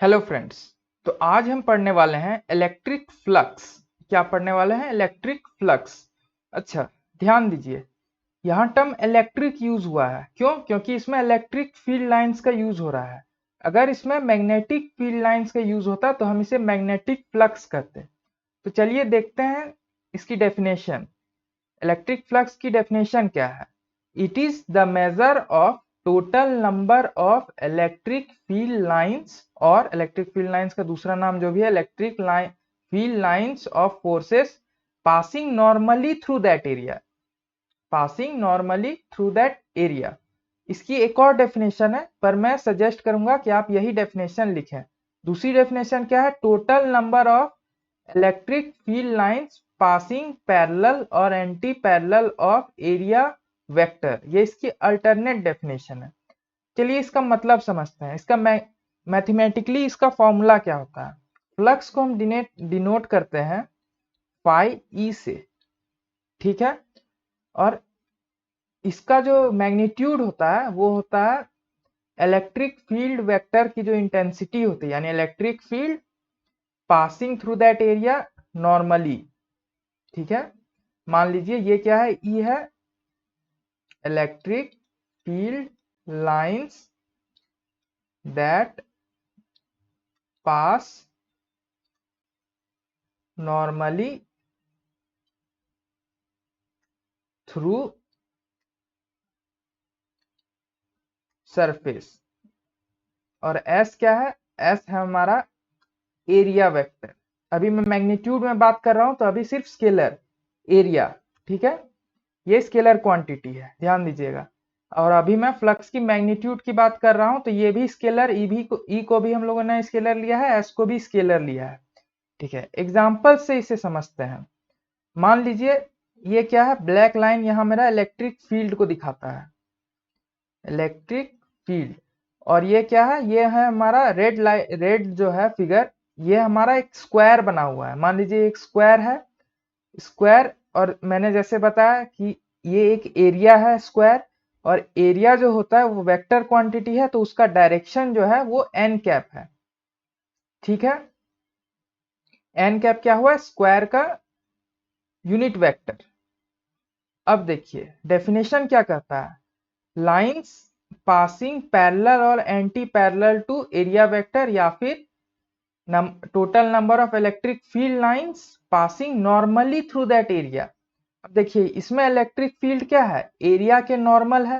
Hello friends. तो आज हम पढ़ने वाले हैं इलेक्ट्रिक फ्लक्स। क्या पढ़ने वाले हैं? Electric flux. अच्छा, ध्यान दीजिए, यहाँ टर्म इलेक्ट्रिक यूज हुआ है। क्यों? क्योंकि इसमें इलेक्ट्रिक फील्ड लाइंस का यूज हो रहा है। अगर इसमें मैग्नेटिक फील्ड लाइंस का यूज होता तो हम इसे मैग्नेटिक फ्लक्स कहते। तो चलिए देखते हैं इसकी डेफिनेशन। इलेक्ट्रिक फ्लक्स की डेफिनेशन क्या है? It is the measure of total number of electric field lines, और इलेक्ट्रिक फील्ड लाइंस का दूसरा नाम जो भी है electric field lines of forces passing normally through that area. Passing normally through that area. इसकी एक और डेफिनेशन है, पर मैं सजेस्ट करूंगा कि आप यही डेफिनेशन लिखें। दूसरी डेफिनेशन क्या है? Total number of electric field lines passing parallel और anti parallel of area vector. ये इसकी अल्टरनेट डेफिनेशन है। चलिए इसका मतलब समझते हैं। इसका मैथमेटिकली इसका फॉर्मूला क्या होता है? फ्लक्स को हम डिनोट करते हैं फाई ई से, ठीक है। और इसका जो मैग्नीट्यूड होता है वो होता है इलेक्ट्रिक फील्ड वेक्टर की जो इंटेंसिटी होती है, यानी electric field passing through that area normally, ठीक है। मान लीजिए ये क्या है? ई है electric field lines that pass normally through surface. और एस क्या है? एस है हमारा एरिया वेक्टर। अभी मैं मैग्नीट्यूड में बात कर रहा हूं तो अभी सिर्फ स्केलर एरिया, ठीक है। ये स्केलर क्वांटिटी है, ध्यान दीजिएगा। और अभी मैं फ्लक्स की मैग्नीट्यूड की बात कर रहा हूं तो ये भी स्केलर, ई को भी हम लोगों ने स्केलर लिया है, एस को भी स्केलर लिया है, ठीक है। एग्जाम्पल से इसे समझते हैं। मान लीजिए ये क्या है? ब्लैक लाइन यहाँ मेरा इलेक्ट्रिक फील्ड को दिखाता है, इलेक्ट्रिक फील्ड। और ये क्या है? ये है हमारा रेड जो है फिगर, ये हमारा एक स्क्वायर बना हुआ है। मान लीजिए एक स्क्वायर है, स्क्वायर। और मैंने जैसे बताया कि ये एक एरिया है स्क्वायर, और एरिया जो होता है वो वेक्टर क्वांटिटी है, तो उसका डायरेक्शन जो है वो एन कैप है, ठीक है। एन कैप क्या हुआ? स्क्वायर का यूनिट वेक्टर। अब देखिए डेफिनेशन क्या कहता है? लाइंस पासिंग पैरेलल और anti parallel to area vector, या फिर total number of electric field lines passing normally through that area. अब देखिए इसमें इलेक्ट्रिक फील्ड क्या है? एरिया के नॉर्मल है।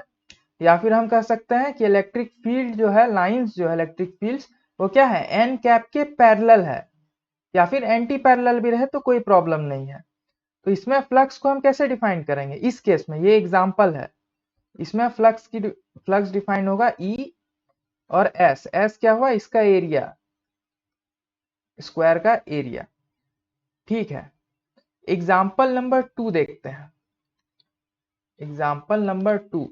या फिर हम कह सकते हैं कि इलेक्ट्रिक फील्ड जो है, लाइंस जो है इलेक्ट्रिक फील्ड्स, वो क्या है? एन कैप के पैरेलल है, या फिर एंटी पैरेलल भी रहे तो कोई प्रॉब्लम नहीं है। तो इसमें फ्लक्स को हम कैसे डिफाइन करेंगे? इस केस में ये एग्जांपल है, इसमें फ्लक्स डिफाइन होगा ई और एस। एस क्या हुआ? इसका एरिया, स्क्वायर का एरिया, ठीक है। एग्जाम्पल नंबर 2 देखते हैं। एग्जाम्पल नंबर 2,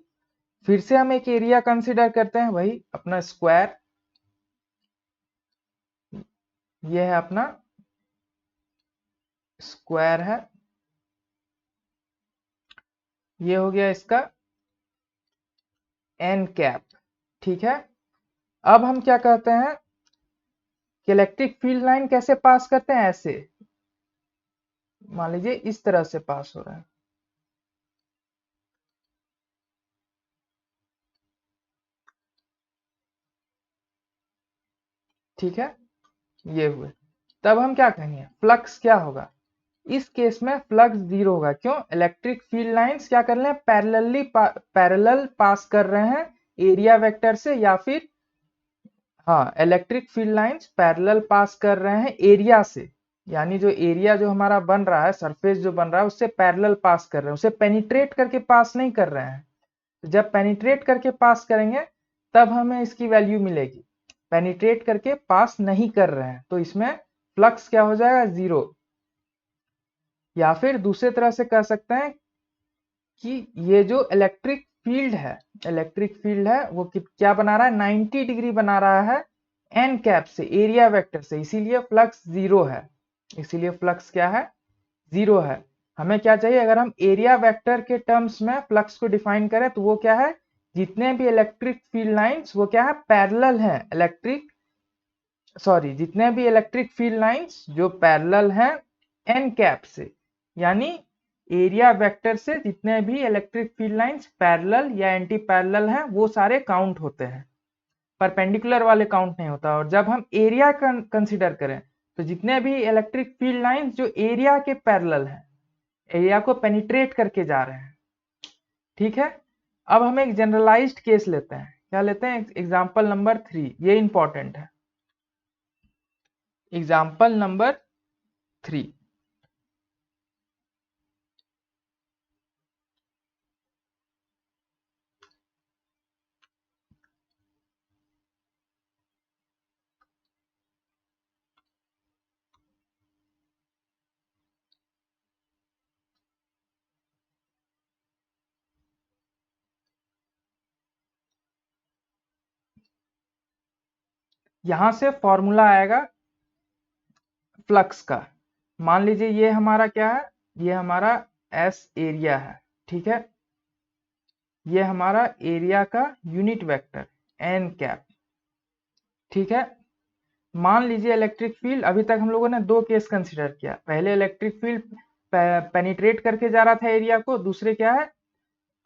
फिर से हम एक एरिया कंसिडर करते हैं, वही अपना स्क्वायर। ये है अपना स्क्वायर है, ये हो गया इसका एन कैप, ठीक है। अब हम क्या कहते हैं कि इलेक्ट्रिक फील्ड लाइन कैसे पास करते हैं? ऐसे मान लीजिए इस तरह से पास हो रहा है, ठीक है। ये हुए, तब हम क्या कहेंगे? फ्लक्स क्या होगा? इस केस में फ्लक्स जीरो होगा। क्यों? इलेक्ट्रिक फील्ड लाइंस क्या कर रहे हैं? पैरेलल पास कर रहे हैं एरिया वेक्टर से, या फिर हाँ, इलेक्ट्रिक फील्ड लाइंस पैरेलल पास कर रहे हैं एरिया से, यानी जो एरिया जो हमारा बन रहा है, सरफेस जो बन रहा है, उससे पैरेलल पास कर रहे हैं, उसे पेनिट्रेट करके पास नहीं कर रहे हैं। जब पेनिट्रेट करके पास करेंगे तब हमें इसकी वैल्यू मिलेगी। पेनिट्रेट करके पास नहीं कर रहे हैं तो इसमें फ्लक्स क्या हो जाएगा? जीरो। या फिर दूसरे तरह से कह सकते हैं कि ये जो इलेक्ट्रिक फील्ड है वो क्या बना रहा है? 90 डिग्री बना रहा है एन कैप से, एरिया वेक्टर से, इसीलिए फ्लक्स जीरो है। इसीलिए फ्लक्स क्या है? जीरो है। हमें क्या चाहिए? अगर हम एरिया वेक्टर के टर्म्स में फ्लक्स को डिफाइन करें तो वो क्या है? जितने भी इलेक्ट्रिक फील्ड लाइंस वो क्या है? पैरेलल हैं इलेक्ट्रिक सॉरी, जितने भी इलेक्ट्रिक फील्ड लाइंस जो पैरेलल हैं एन कैप से, यानी एरिया वेक्टर से जितने भी इलेक्ट्रिक फील्ड लाइंस पैरेलल या एंटी पैरेलल हैं वो सारे काउंट होते हैं, परपेंडिकुलर वाले काउंट नहीं होता। और जब हम एरिया कंसीडर करें तो जितने भी इलेक्ट्रिक फील्ड लाइंस जो एरिया के पैरेलल हैं, एरिया को पेनिट्रेट करके जा रहे हैं, ठीक है। अब हम एक जनरलाइज्ड केस लेते हैं, क्या लेते हैं, एग्जांपल नंबर 3, ये इंपॉर्टेंट है। एग्जाम्पल नंबर 3, यहां से फॉर्मूला आएगा फ्लक्स का। मान लीजिए ये हमारा क्या है, ये हमारा एस एरिया है, ठीक है। ये हमारा एरिया का यूनिट वेक्टर एन कैप, ठीक है। मान लीजिए इलेक्ट्रिक फील्ड, अभी तक हम लोगों ने दो केस कंसिडर किया। पहले इलेक्ट्रिक फील्ड पेनिट्रेट करके जा रहा था एरिया को, दूसरे क्या है,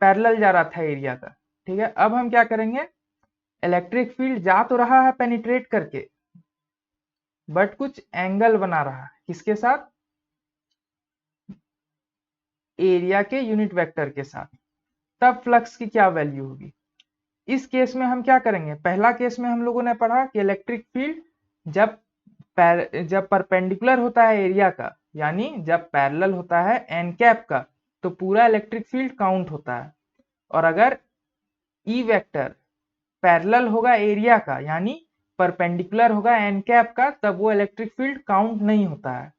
पैरेलल जा रहा था एरिया का, ठीक है। अब हम क्या करेंगे, इलेक्ट्रिक फील्ड जा तो रहा है पेनिट्रेट करके, बट कुछ एंगल बना रहा है, किसके साथ, एरिया के यूनिट वेक्टर के साथ। तब फ्लक्स की क्या वैल्यू होगी। इस केस में हम क्या करेंगे, पहला केस में हम लोगों ने पढ़ा कि इलेक्ट्रिक फील्ड जब जब परपेंडिकुलर होता है एरिया का, यानी जब पैरेलल होता है एन कैप का, तो पूरा इलेक्ट्रिक फील्ड काउंट होता है। और अगर ई वेक्टर पैरेलल होगा एरिया का, यानी परपेंडिकुलर होगा एन कैप का, तब वो इलेक्ट्रिक फील्ड काउंट नहीं होता है।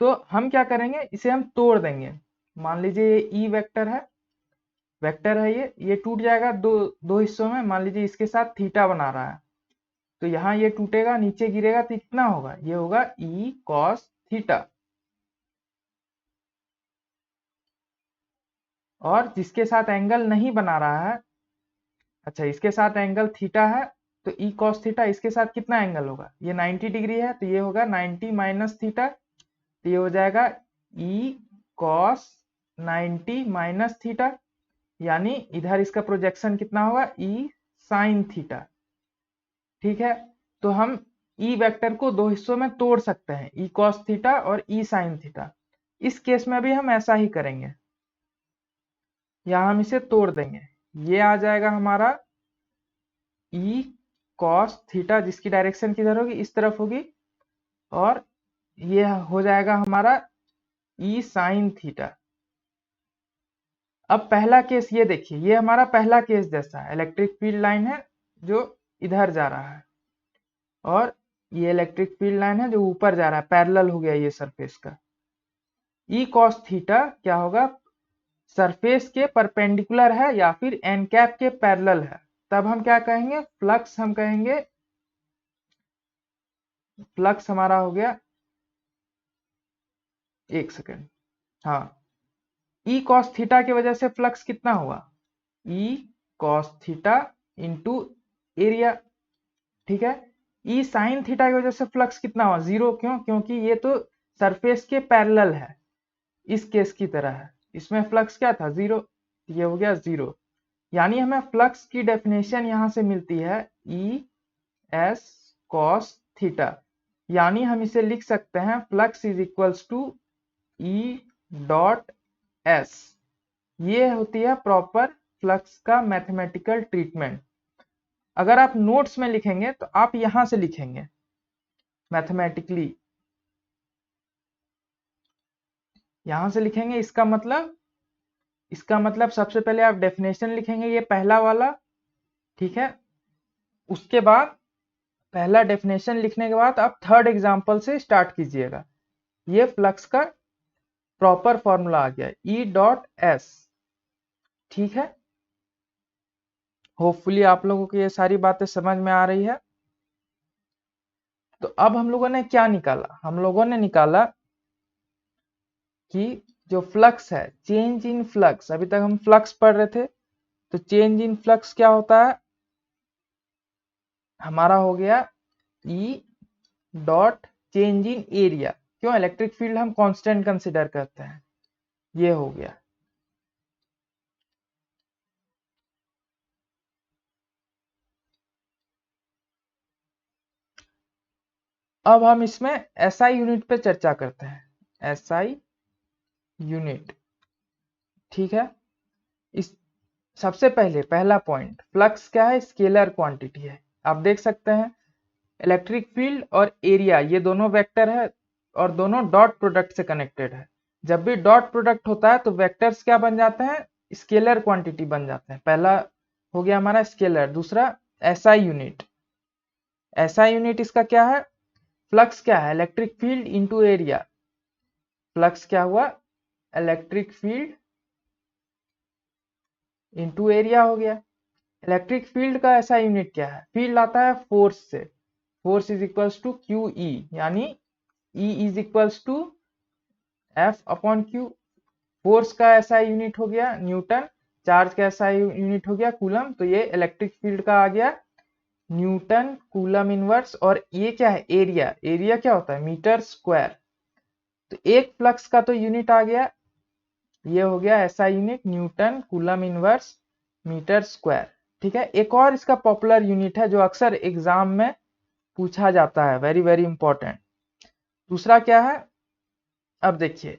तो हम क्या करेंगे, इसे हम तोड़ देंगे। मान लीजिए ये ई वेक्टर है, ये टूट जाएगा दो दो हिस्सों में। मान लीजिए इसके साथ थीटा बना रहा है, तो यहाँ ये टूटेगा, नीचे गिरेगा, तो कितना होगा, ये होगा ई कॉस थीटा। और जिसके साथ एंगल नहीं बना रहा है, अच्छा इसके साथ एंगल थीटा है, तो ई कॉस थीटा, इसके साथ कितना एंगल होगा, ये 90 डिग्री है, तो ये होगा 90 माइनस थीटा, तो ये हो जाएगा ई कॉस 90 माइनस थीटा, यानी इधर इसका प्रोजेक्शन कितना होगा, ई साइन थीटा, ठीक है। तो हम ई वेक्टर को दो हिस्सों में तोड़ सकते हैं, ई कॉस थीटा और ई साइन थीटा। इस केस में भी हम ऐसा ही करेंगे, यहां हम इसे तोड़ देंगे। ये आ जाएगा हमारा ई कॉस थीटा, जिसकी डायरेक्शन किधर होगी, इस तरफ होगी, और ये हो जाएगा हमारा ई साइन थीटा। अब पहला केस ये देखिए, ये हमारा पहला केस जैसा है, इलेक्ट्रिक फील्ड लाइन है जो इधर जा रहा है, और ये इलेक्ट्रिक फील्ड लाइन है जो ऊपर जा रहा है, पैरेलल हो गया ये सरफेस का। ई कॉस थीटा क्या होगा, सरफेस के परपेंडिकुलर है या फिर एन कैप के पैरेलल है। तब हम क्या कहेंगे, फ्लक्स हम कहेंगे, फ्लक्स हमारा हो गया, एक सेकेंड, हाँ, ई कॉस थीटा की वजह से फ्लक्स कितना हुआ, E cos theta into area, ठीक है। ई साइन थीटा की वजह से फ्लक्स कितना हुआ, जीरो, क्यों, क्योंकि ये तो सरफेस के पैरेलल है, इस केस की तरह है, इसमें फ्लक्स क्या था, जीरो, ये हो गया जीरो। यानी हमें फ्लक्स की डेफिनेशन यहां से मिलती है ई एस कॉस थीटा, यानी हम इसे लिख सकते हैं flux is equals to E dot S. ये होती है प्रॉपर फ्लक्स का मैथमेटिकल ट्रीटमेंट। अगर आप नोट्स में लिखेंगे तो आप यहां से लिखेंगे मैथमेटिकली, यहां से लिखेंगे। इसका मतलब सबसे पहले आप डेफिनेशन लिखेंगे, ये पहला वाला, ठीक है। उसके बाद पहला डेफिनेशन लिखने के बाद आप थर्ड एग्जांपल से स्टार्ट कीजिएगा। ये फ्लक्स का प्रॉपर फॉर्मूला आ गया, ई डॉट एस, ठीक है। होपफुली आप लोगों को ये सारी बातें समझ में आ रही है। तो अब हम लोगों ने क्या निकाला, हम लोगों ने निकाला कि जो फ्लक्स है, चेंज इन फ्लक्स, अभी तक हम फ्लक्स पढ़ रहे थे, तो चेंज इन फ्लक्स क्या होता है, हमारा हो गया E dot change in area. क्यों? इलेक्ट्रिक फील्ड हम कांस्टेंट कंसिडर करते हैं। ये हो गया। अब हम इसमें एसआई यूनिट पे चर्चा करते हैं। एसआई यूनिट, ठीक है। इस सबसे पहले पहला पॉइंट, फ्लक्स क्या है? स्केलर क्वांटिटी है। आप देख सकते हैं इलेक्ट्रिक फील्ड और एरिया ये दोनों वेक्टर है और दोनों डॉट प्रोडक्ट से कनेक्टेड है। जब भी डॉट प्रोडक्ट होता है तो वेक्टर्स क्या बन जाते हैं? स्केलर क्वांटिटी बन जाते हैं। पहला हो गया हमारा स्केलर। दूसरा एसआई यूनिट। एसआई यूनिट इसका क्या है? फ्लक्स क्या है? Electric field into area. Flux क्या हुआ? इलेक्ट्रिक फील्ड इंटू एरिया हो गया। इलेक्ट्रिक फील्ड का ऐसा यूनिट क्या है? फील्ड आता है फोर्स से। Force is equals to Q E, यानी E is equals to F upon Q. Force का ऐसा यूनिट हो गया न्यूटन। चार्ज का ऐसा यूनिट हो गया कूलम। तो ये इलेक्ट्रिक फील्ड का आ गया न्यूटन कूलम इनवर्स। और ये क्या है? एरिया। एरिया क्या होता है? Metre square. तो एक फ्लक्स का तो यूनिट आ गया, ये हो गया ऐसा unit newton coulomb inverse metre square. ठीक है। एक और इसका पॉपुलर यूनिट है जो अक्सर एग्जाम में पूछा जाता है, वेरी वेरी इंपॉर्टेंट। दूसरा क्या है? अब देखिए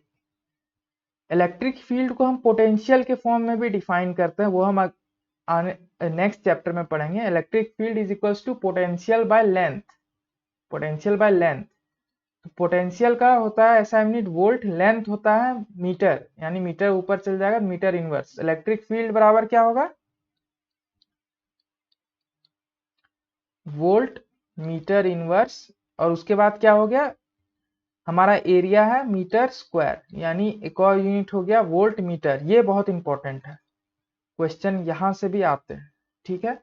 इलेक्ट्रिक फील्ड को हम पोटेंशियल के फॉर्म में भी डिफाइन करते हैं, वो हम आने नेक्स्ट चैप्टर में पढ़ेंगे। Electric field is equals to potential by length. Potential by length. तो पोटेंशियल का होता है ऐसा यूनिट वोल्ट, लेंथ होता है मीटर, यानी मीटर ऊपर चल जाएगा मीटर इनवर्स। इलेक्ट्रिक फील्ड बराबर क्या होगा? Volt meter inverse. और उसके बाद क्या हो गया? हमारा एरिया है मीटर स्क्वायर, यानी एक और यूनिट हो गया वोल्ट मीटर। ये बहुत इंपॉर्टेंट है, क्वेश्चन यहां से भी आते हैं। ठीक है।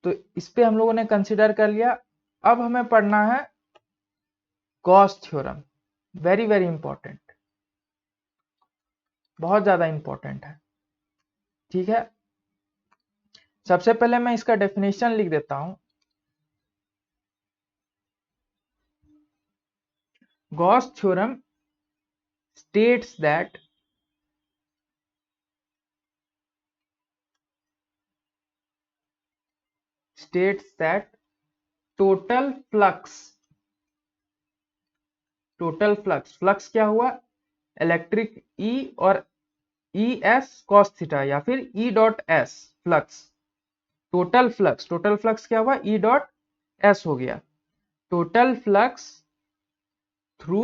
तो इस पे हम लोगों ने कंसिडर कर लिया। अब हमें पढ़ना है Gauss theorem. Very very important, बहुत ज्यादा इंपॉर्टेंट है। ठीक है। सबसे पहले मैं इसका डेफिनेशन लिख देता हूं। Gauss theorem states that total flux, flux क्या हुआ? इलेक्ट्रिक E और ई एस कॉस थीटा या फिर E dot S flux. Total flux क्या हुआ? E डॉट एस हो गया। Total flux through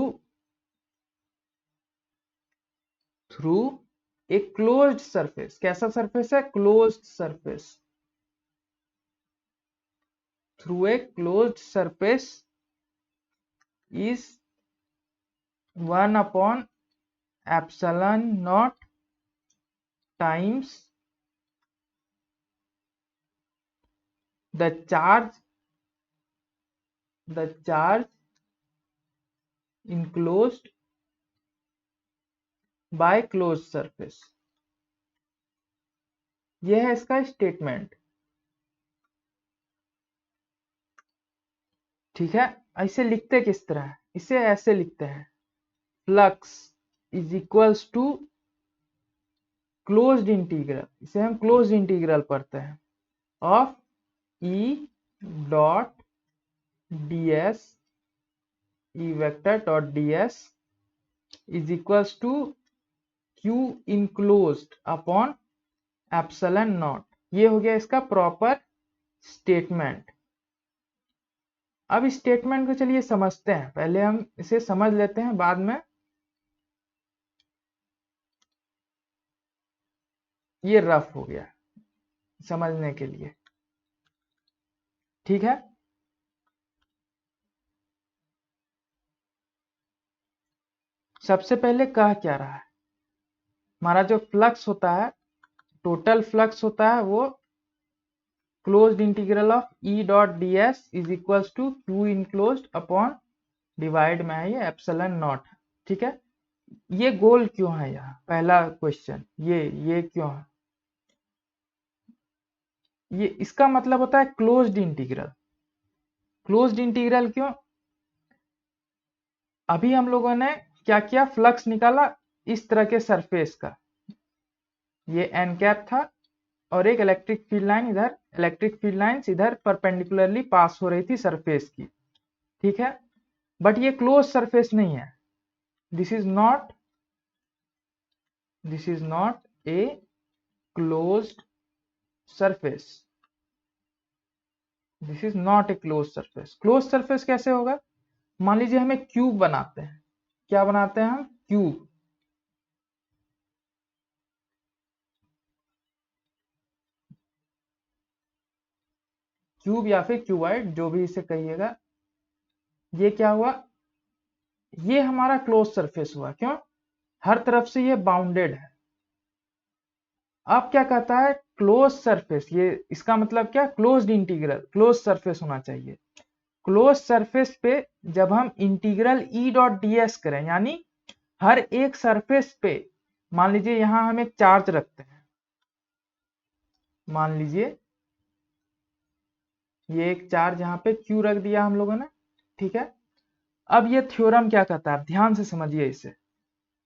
a closed surface. कैसा सरफेस है? Closed surface. Through a closed surface is 1 upon epsilon not times the charge enclosed by closed surface। यह है इसका statement. ठीक है। ऐसे लिखते किस तरह है? इसे ऐसे लिखते हैं, flux is equals to closed integral. इसे हम क्लोज्ड इंटीग्रल पढ़ते हैं of E dot ds, E vector dot ds is equals to q enclosed upon epsilon naught. ये हो गया इसका प्रॉपर स्टेटमेंट। अब इस स्टेटमेंट को चलिए समझते हैं। पहले हम इसे समझ लेते हैं, बाद में ये रफ हो गया समझने के लिए। ठीक है। सबसे पहले कह क्या रहा है? हमारा जो फ्लक्स होता है, टोटल फ्लक्स होता है, वो closed integral of E dot D S is equals to Q enclosed upon divide में है ये एप्सिलॉन नॉट। ठीक है। ये गोल क्यों है? यहाँ पहला क्वेश्चन, ये क्यों है? ये इसका मतलब होता है क्लोज्ड इंटीग्रल। क्लोज्ड इंटीग्रल क्यों? अभी हम लोगों ने क्या किया, फ्लक्स निकाला इस तरह के सरफेस का, ये एन कैप था और एक इलेक्ट्रिक फील्ड लाइन इधर, इलेक्ट्रिक फील्ड लाइंस इधर परपेंडिकुलरली पास हो रही थी सरफेस की, ठीक है। बट ये क्लोज सरफेस नहीं है, this is not a closed surface, this is not a close surface. Close surface कैसे होगा, मान लीजिए हमें क्यूब बनाते हैं, क्या बनाते हैं हम, क्यूब। क्यूब या फिर क्यूबाइड जो भी इसे कहिएगा, ये क्या हुआ, ये हमारा क्लोज सरफेस हुआ, क्यों, हर तरफ से ये बाउंडेड है। अब क्या कहता है, क्लोज सरफेस, ये इसका मतलब क्या, क्लोज्ड इंटीग्रल, क्लोज सरफेस होना चाहिए। क्लोज सरफेस पे जब हम integral E dot D S करें, यानी हर एक सरफेस पे, मान लीजिए यहां हम एक चार्ज रखते हैं, मान लीजिए ये एक चार्ज यहाँ पे क्यू रख दिया हम लोगों ने, ठीक है। अब ये थ्योरम क्या कहता है, ध्यान से समझिए इसे,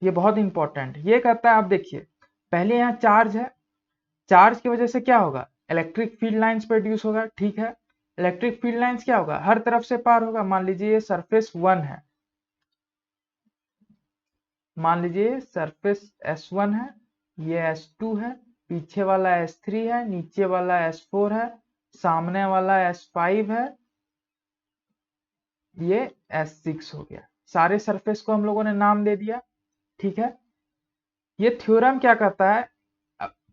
ये बहुत इंपॉर्टेंट, ये कहता है, आप देखिए पहले यहाँ चार्ज है, चार्ज की वजह से क्या होगा, इलेक्ट्रिक फील्ड लाइंस प्रोड्यूस होगा, ठीक है। इलेक्ट्रिक फील्ड लाइंस क्या होगा, हर तरफ से पार होगा। मान लीजिए ये सरफेस 1 है, मान लीजिए सरफेस S1 है, ये S2 है, पीछे वाला S3 है, नीचे वाला S4 है, सामने वाला S5 है, ये S6 हो गया। सारे सरफेस को हम लोगों ने नाम दे दिया, ठीक है। ये थ्योरम क्या कहता है,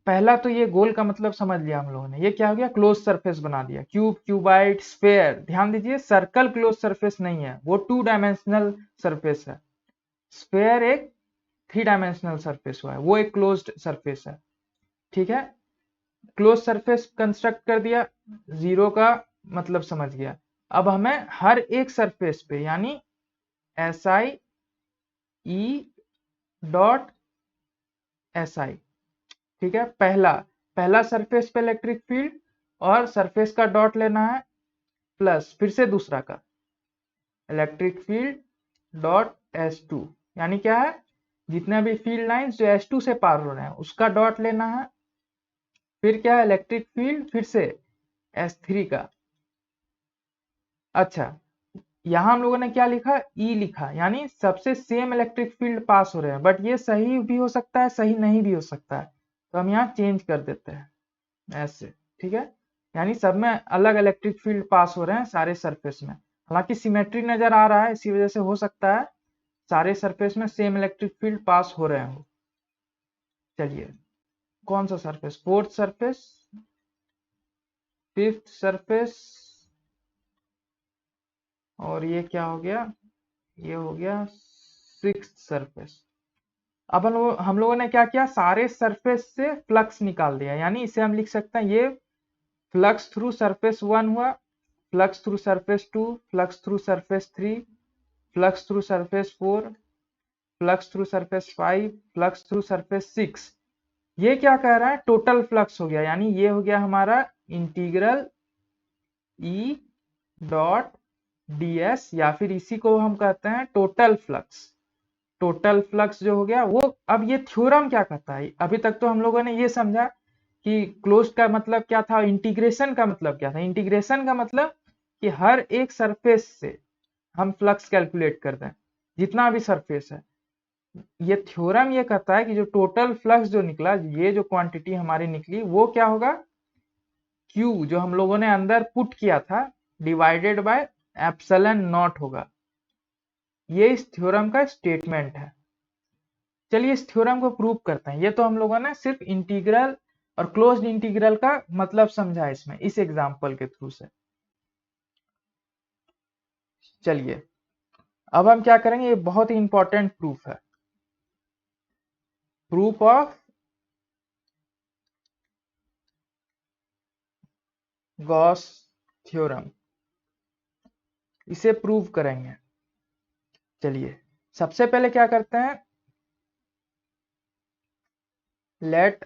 पहला तो ये गोल का मतलब समझ लिया हम लोगों ने, ये क्या हो गया, क्लोज सरफेस बना दिया, क्यूब, क्यूबाइड, स्फेयर। ध्यान दीजिए सर्कल क्लोज सरफेस नहीं है, वो 2 डायमेंशनल सरफेस है। स्फेयर एक 3 डायमेंशनल सरफेस हुआ है, वो एक क्लोज्ड सरफेस है, ठीक है। क्लोज सरफेस कंस्ट्रक्ट कर दिया, जीरो का मतलब समझ गया। अब हमें हर एक सरफेस पे, यानी S I E dot S I, ठीक है, पहला पहला सरफेस पे इलेक्ट्रिक फील्ड और सरफेस का डॉट लेना है, प्लस फिर से दूसरा का इलेक्ट्रिक फील्ड डॉट S2, यानी क्या है, जितने भी फील्ड लाइंस जो S2 से पार हो रहे हैं उसका डॉट लेना है, फिर क्या है, इलेक्ट्रिक फील्ड फिर से S3 का। अच्छा, यहां हम लोगों ने क्या लिखा, E लिखा, यानी सबसे सेम इलेक्ट्रिक फील्ड पास हो रहे हैं, बट ये सही भी हो सकता है, सही नहीं भी हो सकता है, तो हम यहाँ चेंज कर देते हैं ऐसे, ठीक है। यानी सब में अलग इलेक्ट्रिक फील्ड पास हो रहे हैं सारे सरफेस में, हालांकि सिमेट्री नजर आ रहा है, इसी वजह से हो सकता है सारे सरफेस में सेम इलेक्ट्रिक फील्ड पास हो रहे हो। चलिए, कौन सा surface, fourth surface, fifth surface, और ये क्या हो गया, ये हो गया सिक्स्थ सरफेस। अब हम लोगों ने क्या किया, सारे सरफेस से फ्लक्स निकाल दिया, यानी इसे हम लिख सकते हैं, ये फ्लक्स थ्रू सरफेस 1 हुआ, flux through surface 2, flux through surface 3, flux through surface 4, flux through surface 5, flux through surface 6। ये क्या कह रहा है, टोटल फ्लक्स हो गया, यानी ये हो गया हमारा इंटीग्रल ई डॉट ds, या फिर इसी को हम कहते हैं टोटल फ्लक्स। टोटल फ्लक्स जो हो गया वो, अब ये थ्योरम क्या कहता है, अभी तक तो हम लोगों ने ये समझा कि क्लोज का मतलब क्या था, इंटीग्रेशन का मतलब क्या था। इंटीग्रेशन का मतलब कि हर एक सरफेस से हम फ्लक्स कैलकुलेट कर दें, जितना भी सरफेस है। ये थ्योरम ये कहता है कि जो टोटल फ्लक्स जो निकला, ये जो क्वांटिटी हमारी निकली, वो क्या होगा, Q जो हम लोगों ने अंदर पुट किया था डिवाइडेड बाय एप्सिलॉन नॉट होगा। ये इस थ्योरम का स्टेटमेंट है। चलिए इस थ्योरम को प्रूव करते हैं। ये तो हम लोगों ने सिर्फ इंटीग्रल और क्लोज्ड इंटीग्रल का मतलब समझा इसमें, इस एग्जांपल के थ्रू से। चलिए अब हम क्या करेंगे, ये बहुत ही इंपॉर्टेंट प्रूफ है, प्रूफ ऑफ गॉस थ्योरम, इसे प्रूव करेंगे। चलिए सबसे पहले क्या करते हैं, let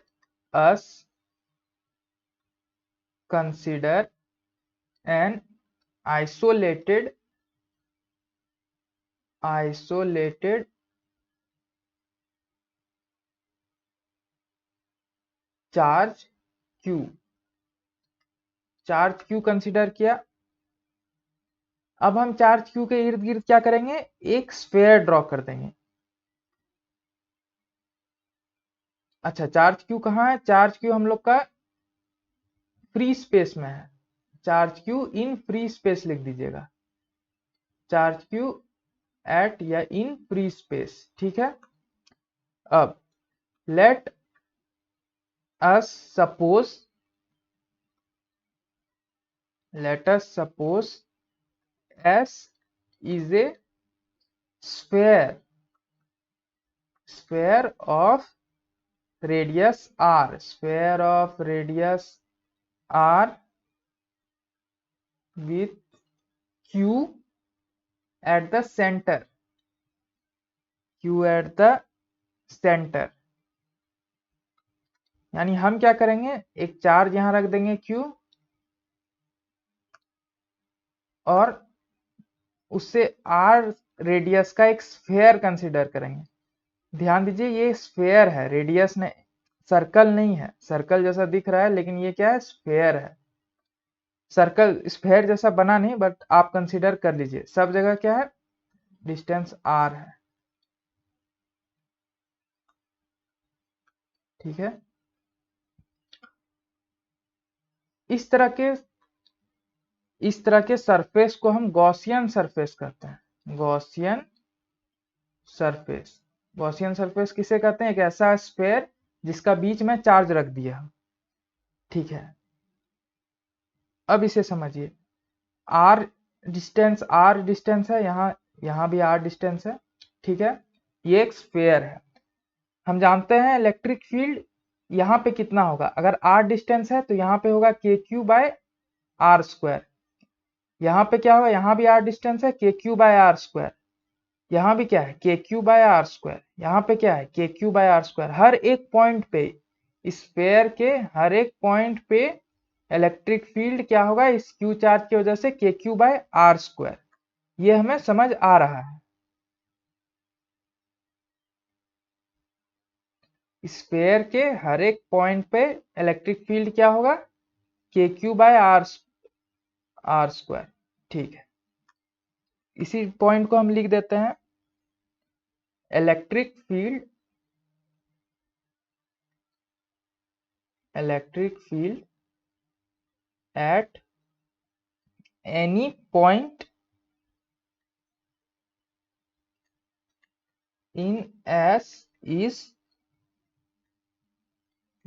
us consider an isolated isolated charge Q, charge Q consider किया। अब हम चार्ज Q के इर्द गिर्द क्या करेंगे, एक स्फेयर ड्रॉ कर देंगे। अच्छा, चार्ज Q कहाँ है, चार्ज Q हम लोग का फ्री स्पेस में है, charge Q in free space लिख दीजिएगा, चार्ज Q एट या इन फ्री स्पेस, ठीक है। अब late us suppose S is a sphere of radius r, sphere of radius r with Q at the center, Q at the center। यानी हम क्या करेंगे, एक चार्ज यहां रख देंगे Q, और उससे r रेडियस का एक स्फेयर कंसीडर करेंगे। ध्यान दीजिए ये स्फेयर है, रेडियस ने, सर्कल नहीं है, सर्कल जैसा दिख रहा है लेकिन ये क्या है, स्फेयर है। सर्कल स्फेयर जैसा बना नहीं, बट आप कंसीडर कर लीजिए, सब जगह क्या है, डिस्टेंस r है, ठीक है। इस तरह के सरफेस को हम गॉसियन सरफेस कहते हैं, गॉसियन सरफेस। गॉसियन सरफेस किसे कहते हैं, एक ऐसा स्फेयर जिसका बीच में चार्ज रख दिया, ठीक है। अब इसे समझिए, r डिस्टेंस है, यहाँ भी r डिस्टेंस है, ठीक है। ये एक स्फेयर है, हम जानते हैं इलेक्ट्रिक फील्ड यहाँ पे कितना होगा, अगर r डिस्टेंस है तो यहाँ पे होगा KQ बाय r स्क्वायर। यहाँ पे क्या होगा, यहाँ भी r डिस्टेंस है, KQ बाय r स्क्वायर। यहाँ भी क्या है, KQ बाय r स्क्वायर। यहाँ पे क्या है, KQ बाय r स्क्वायर। हर एक पॉइंट पे, स्फेयर के हर एक पॉइंट पे इलेक्ट्रिक फील्ड क्या होगा, इस Q चार्ज की वजह से KQ बाय r स्क्वायर। ये हमें समझ आ रहा है। स्फेयर के हर एक पॉइंट पे इलेक्ट्रिक फील्ड क्या होगा, KQ बाय r स्क्वायर, ठीक है। इसी पॉइंट को हम लिख देते हैं electric field at any point in S is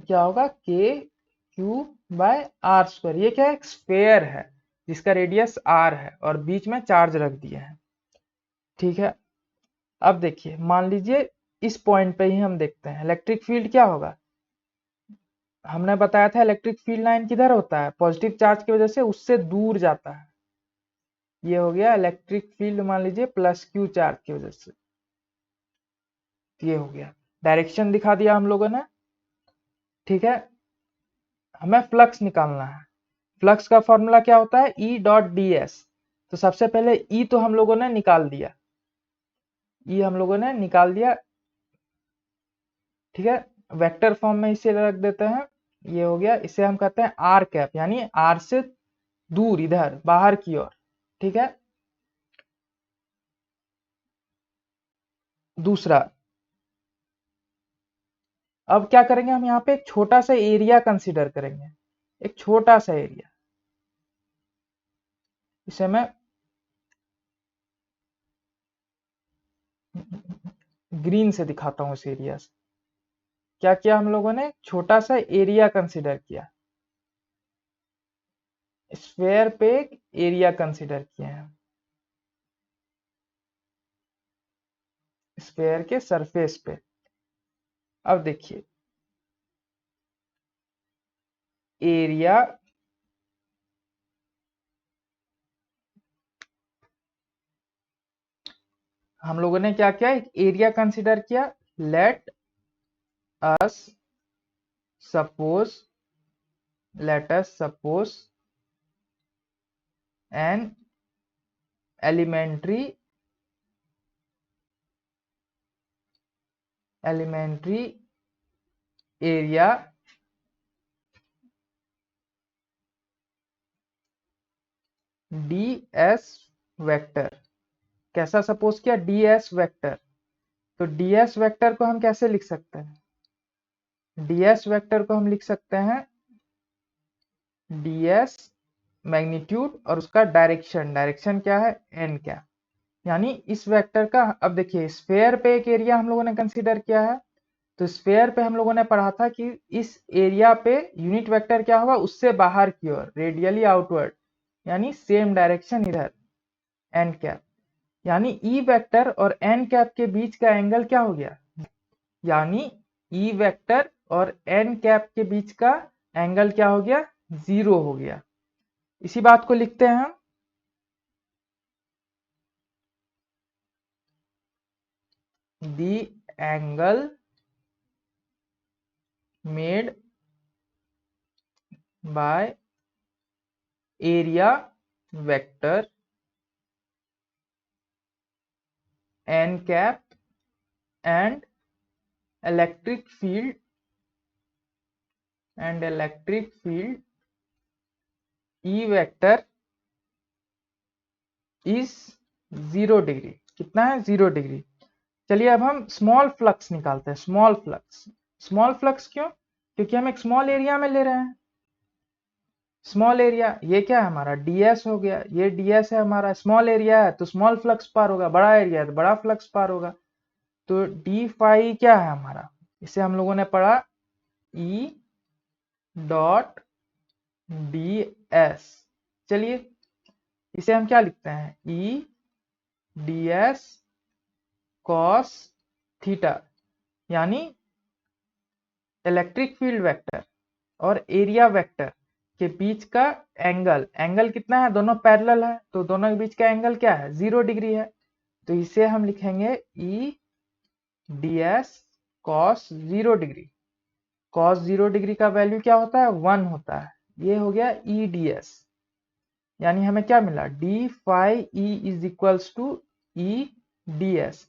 क्या होगा, KQ बाय r स्क्वायर। ये क्या है, एक स्फेयर है जिसका रेडियस r है और बीच में चार्ज रख दिया है, ठीक है। अब देखिए, मान लीजिए इस पॉइंट पे ही हम देखते हैं इलेक्ट्रिक फील्ड क्या होगा। हमने बताया था इलेक्ट्रिक फील्ड लाइन किधर होता है, पॉजिटिव चार्ज की वजह से उससे दूर जाता है। ये हो गया इलेक्ट्रिक फील्ड, मान लीजिए +Q चार्ज की वजह से, ये हो गया। डायरेक्शन दिखा दिया हम लोगों ने, ठीक है। हमें फ्लक्स निकालना है। फ्लक्स का फॉर्मूला क्या होता है, E.ds। तो सबसे पहले E तो हम लोगों ने निकाल दिया, ठीक है। वेक्टर फॉर्म में इसे रख देते हैं, ये हो गया। इसे हम कहते हैं r कैप, यानी r से दूर, इधर बाहर की ओर, ठीक है। दूसरा, अब क्या करेंगे, हम यहाँ पे एक छोटा सा एरिया कंसीडर करेंगे, एक छोटा सा एरिया। इसे मैं ग्रीन से दिखाता हूँ। इस एरिया से क्या किया हम लोगों ने, छोटा सा एरिया कंसीडर किया, स्फेयर पे एरिया कंसीडर किए हैं, स्फेयर के सरफेस पे। अब देखिए, एरिया हम लोगों ने क्या किया, एक एरिया कंसीडर किया। Let us suppose an elementary elementary area ds vector. कैसा सपोज किया, ds वेक्टर। तो ds वेक्टर को हम कैसे लिख सकते हैं, ds वेक्टर को हम लिख सकते हैं ds मैग्नीट्यूड और उसका डायरेक्शन, डायरेक्शन क्या है n क्या, यानी इस वेक्टर का। अब देखिए स्फेयर पे एक एरिया हम लोगों ने कंसीडर किया है, तो स्फेयर पे हम लोगों ने पढ़ा था कि इस एरिया पे यूनिट वेक्टर क्या होगा, उससे बाहर की ओर रेडियली आउटवर्ड, यानी सेम डायरेक्शन इधर एन कैप, यानी ई वेक्टर और एन कैप के बीच का एंगल क्या हो गया, यानी ई वेक्टर और एन कैप के बीच का एंगल क्या हो गया, 0 हो गया। इसी बात को लिखते हैं हम the angle made by area vector N cap and electric field E vector is 0 degree. कितना है, 0 डिग्री। चलिए अब हम स्मॉल फ्लक्स निकालते हैं, स्मॉल फ्लक्स। स्मॉल फ्लक्स क्यों, क्योंकि हम एक स्मॉल एरिया में ले रहे हैं। स्मॉल एरिया ये क्या है हमारा, ds हो गया, ये ds है हमारा, स्मॉल एरिया है तो स्मॉल फ्लक्स पार होगा, बड़ा एरिया है तो बड़ा फ्लक्स पार होगा। तो डी फाई क्या है हमारा, इसे हम लोगों ने पढ़ा E डॉट डी एस। चलिए इसे हम क्या लिखते हैं, ई डी एस कॉस थीटा, यानी इलेक्ट्रिक फील्ड वेक्टर और एरिया वेक्टर के बीच का एंगल, एंगल कितना है, दोनों पैरेलल है तो दोनों के बीच का एंगल क्या है, 0 डिग्री है। तो इसे हम लिखेंगे ई D S cos 0 degree. Cos 0 degree का वैल्यू क्या होता है, 1 होता है। ये हो गया ई डी एस, यानी हमें क्या मिला, D phi E is equals to E D S.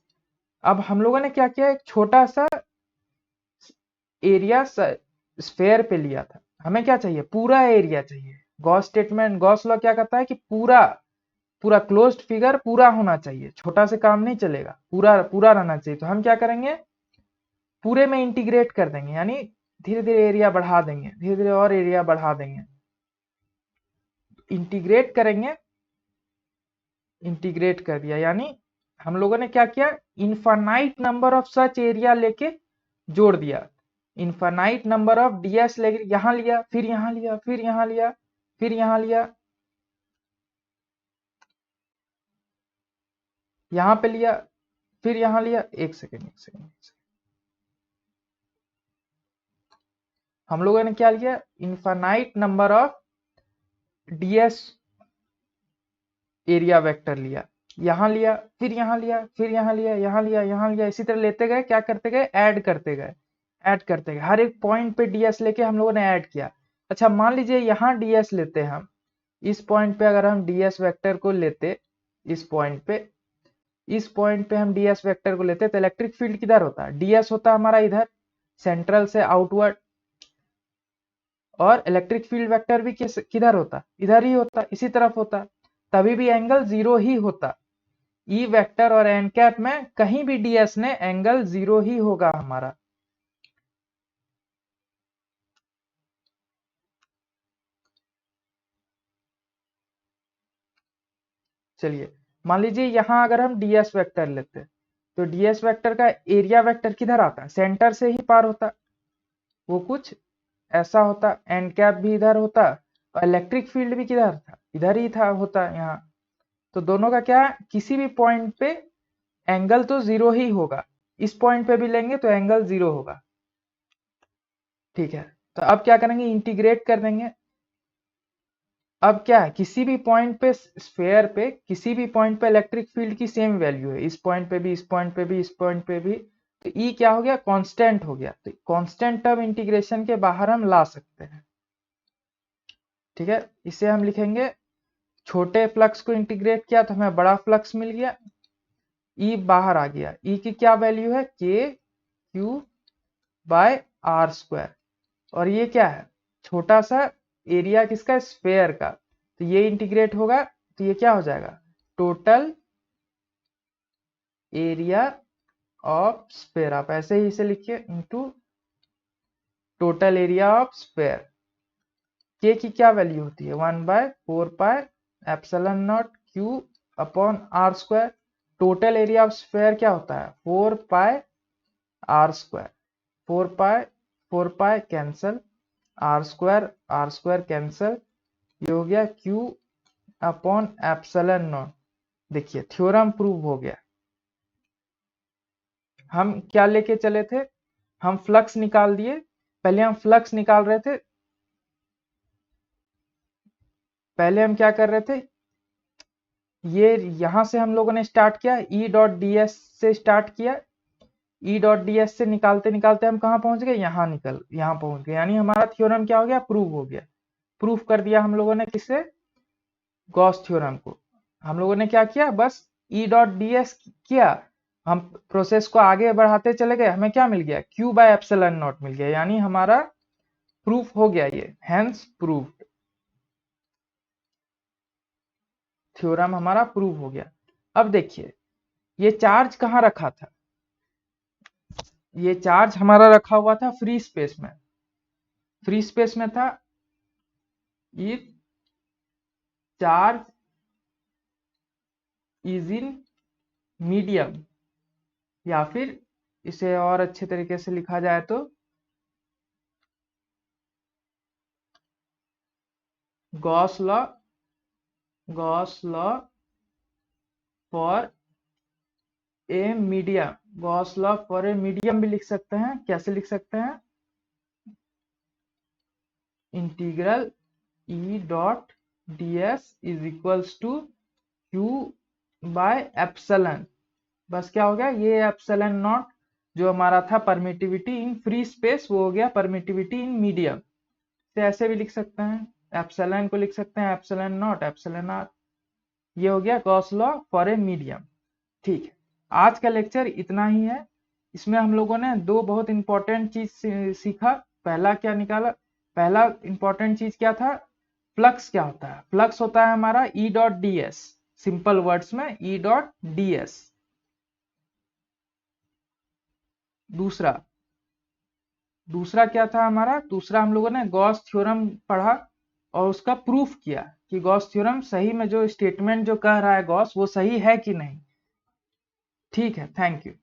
अब हम लोगों ने क्या किया, एक छोटा सा एरिया स्फेयर पे लिया था, हमें क्या चाहिए, पूरा एरिया चाहिए। गॉस स्टेटमेंट, गॉस लॉ क्या कहता है कि पूरा पूरा क्लोज्ड फिगर पूरा होना चाहिए, छोटा से काम नहीं चलेगा, पूरा पूरा रहना चाहिए। तो हम क्या करेंगे, पूरे में इंटीग्रेट कर देंगे, यानी धीरे धीरे एरिया बढ़ा देंगे, धीरे धीरे और एरिया बढ़ा देंगे, इंटीग्रेट करेंगे। इंटीग्रेट कर दिया, यानी हम लोगों ने क्या किया, infinite number of such area लेके जोड़ दिया। इनफाइनाइट नंबर ऑफ डीएस लेके यहां लिया, फिर यहां लिया, फिर यहां लिया, फिर यहां लिया, यहां पे लिया, फिर यहां लिया। एक सेकेंड, एक सेकेंड, हम लोगों ने क्या लिया, infinite number of DS area vector लिया, यहां लिया, फिर यहां लिया, फिर यहां लिया, यहां लिया, यहां लिया, इसी तरह लेते गए, क्या करते गए, ऐड करते गए, ऐड करते गए, हर एक पॉइंट पे डीएस लेके हम लोगों ने ऐड किया। अच्छा मान लीजिए यहाँ डीएस लेते हैं हम, इस पॉइंट पे अगर हम डीएस वेक्टर को लेते, इस पॉइंट पे, इस पॉइंट पे हम डीएस वेक्टर को लेते तो इलेक्ट्रिक फील्ड किधर होता, डीएस होता हमारा इधर सेंट्रल से आउटवर्ड, और इलेक्ट्रिक फील्ड वेक्टर भी किधर होता, इधर ही होता, इसी तरफ होता, तभी भी एंगल 0 ही होता। ई वेक्टर और एन कैप में कहीं भी डीएस ने एंगल 0 ही होगा हमारा। चलिए मान लीजिए यहां अगर हम डीएस वेक्टर लेते तो डीएस वेक्टर का एरिया वेक्टर किधर आता, सेंटर से ही पार होता, वो कुछ ऐसा होता, एन कैप भी इधर होता और इलेक्ट्रिक फील्ड भी किधर था, इधर ही था, होता यहाँ। तो दोनों का क्या, किसी भी पॉइंट पे एंगल तो 0 ही होगा, इस पॉइंट पे भी लेंगे तो एंगल 0 होगा। ठीक है, तो अब क्या करेंगे, इंटीग्रेट कर देंगे। अब क्या है, किसी भी पॉइंट पे स्फेयर पे किसी भी पॉइंट पे इलेक्ट्रिक फील्ड की सेम वैल्यू है, इस पॉइंट पे भी, इस पॉइंट पे भी, इस पॉइंट पे भी, तो ई क्या हो गया, कांस्टेंट हो गया। तो कांस्टेंट टर्म इंटीग्रेशन के बाहर हम ला सकते हैं। ठीक है, इसे हम लिखेंगे, छोटे फ्लक्स को इंटीग्रेट किया तो हमें बड़ा फ्लक्स मिल गया, ई बाहर आ गया, ई की क्या वैल्यू है, के Q बाय आर स्क्वायर। और ये क्या है, छोटा सा एरिया किसका, स्फेयर का, तो ये इंटीग्रेट होगा तो ये क्या हो जाएगा, टोटल एरिया ऑफ स्फेयर, आप ऐसे ही इसे लिखिए, into total area of sphere. K की क्या वैल्यू होती है, 1/4 epsilon naught Q upon R square. Total area of sphere क्या होता है, 4 R square. 4 cancel, R square cancel, ये हो गया क्यू अपॉन एप्सिलॉन नॉट। देखिए थ्योरम प्रूव हो गया। हम क्या लेके चले थे, हम फ्लक्स निकाल दिए। पहले हम फ्लक्स निकाल रहे थे, पहले हम क्या कर रहे थे, ये यहां से हम लोगों ने स्टार्ट किया, ई डॉट डी एस से स्टार्ट किया। ई डॉट डी एस से निकालते निकालते हम कहाँ पहुंच गए, यहाँ पहुंच गए, यानी हमारा थ्योरम क्या हो गया, प्रूव हो गया। प्रूफ कर दिया हम लोगों ने किससे, गॉस थ्योरम को। हम लोगों ने क्या किया, बस ई डॉट डी एस किया, हम प्रोसेस को आगे बढ़ाते चले गए, हमें क्या मिल गया, क्यू बाय एप्सिलॉन नॉट मिल गया, यानी हमारा प्रूफ हो गया ये, हेंस प्रूव्ड, थ्योरम हमारा प्रूव हो गया। अब देखिए ये चार्ज कहाँ रखा था, ये चार्ज हमारा रखा हुआ था फ्री स्पेस में। फ्री स्पेस में था, if charge is in medium, या फिर इसे और अच्छे तरीके से लिखा जाए तो Gauss law for a medium, Gauss law for a medium भी लिख सकते हैं। कैसे लिख सकते हैं, integral E dot D S is equals to Q by epsilon. बस क्या हो गया, ये एप्सिलॉन नॉट जो हमारा था परमिटिविटी इन फ्री स्पेस, वो हो गया परमिटिविटी इन मीडियम। तो ऐसे भी लिख सकते हैं, एप्सिलॉन को लिख सकते हैं एप्सिलॉन नॉट एप्सिलॉन आर। ये हो गया Gauss law for a medium. ठीक है, आज का लेक्चर इतना ही है। इसमें हम लोगों ने दो बहुत इंपॉर्टेंट चीज सीखा। पहला क्या निकाला, पहला इंपॉर्टेंट चीज क्या था, फ्लक्स क्या होता है। फ्लक्स होता है हमारा ई dot D S, simple words में ई डॉट डी एस। दूसरा क्या था हमारा, दूसरा हम लोगों ने गॉस थ्योरम पढ़ा और उसका प्रूफ किया कि गॉस थ्योरम सही में जो स्टेटमेंट जो कह रहा है गॉस, वो सही है कि नहीं। ठीक है, थैंक यू।